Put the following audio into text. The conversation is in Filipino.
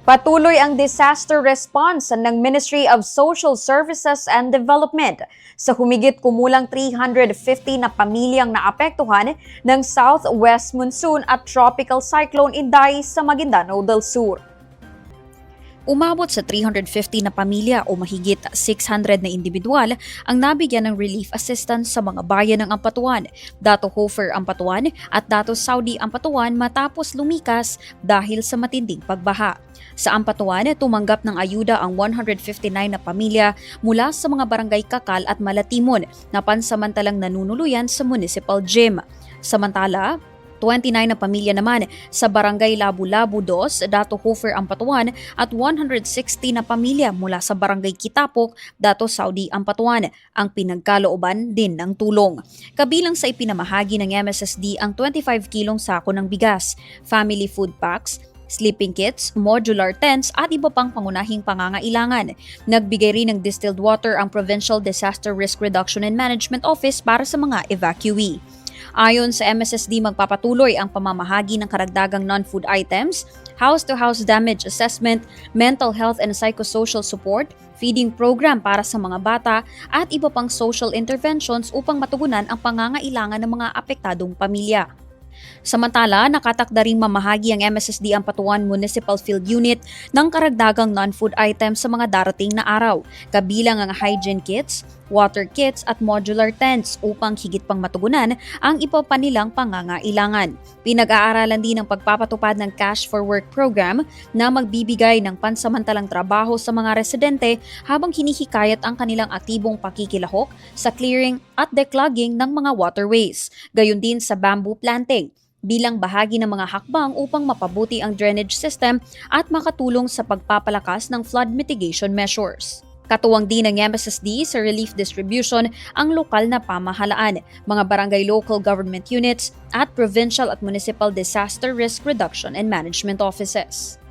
Patuloy ang disaster response ng Ministry of Social Services and Development sa humigit kumulang 350 na pamilyang naapektuhan ng southwest monsoon at tropical cyclone Inday sa Maguindanao del Sur. Umabot sa 350 na pamilya o mahigit 600 na individual ang nabigyan ng relief assistance sa mga bayan ng Ampatuan, Dato Hofer Ampatuan at Dato Saudi Ampatuan matapos lumikas dahil sa matinding pagbaha. Sa Ampatuan, tumanggap ng ayuda ang 159 na pamilya mula sa mga barangay Kakal at Malatimon na pansamantalang nanunuluyan sa municipal gym. Samantala, 29 na pamilya naman sa Barangay Labu-Labu 2, Dato Hofer Ampatuan at 160 na pamilya mula sa Barangay Kitapok, Dato Saudi Ampatuan ang pinagkalooban din ng tulong. Kabilang sa ipinamahagi ng MSSD ang 25 kilong sako ng bigas, family food packs, sleeping kits, modular tents at iba pang pangunahing pangangailangan. Nagbigay rin ng distilled water ang Provincial Disaster Risk Reduction and Management Office para sa mga evacuee. Ayon sa MSSD, magpapatuloy ang pamamahagi ng karagdagang non-food items, house-to-house damage assessment, mental health and psychosocial support, feeding program para sa mga bata at iba pang social interventions upang matugunan ang pangangailangan ng mga apektadong pamilya. Samantala, nakatakda ring mamahagi ang MSSD Ampatuan Municipal Field Unit ng karagdagang non-food items sa mga darating na araw, kabilang ang hygiene kits, water kits at modular tents upang higit pang matugunan ang iba pa nilang pangangailangan. Pinag-aaralan din ang pagpapatupad ng Cash for Work program na magbibigay ng pansamantalang trabaho sa mga residente habang hinihikayat ang kanilang aktibong pakikilahok sa clearing at declogging ng mga waterways, gayon din sa bamboo planting bilang bahagi ng mga hakbang upang mapabuti ang drainage system at makatulong sa pagpapalakas ng flood mitigation measures. Katuwang din ng MSSD sa relief distribution ang lokal na pamahalaan, mga barangay local government units at provincial at municipal disaster risk reduction and management offices.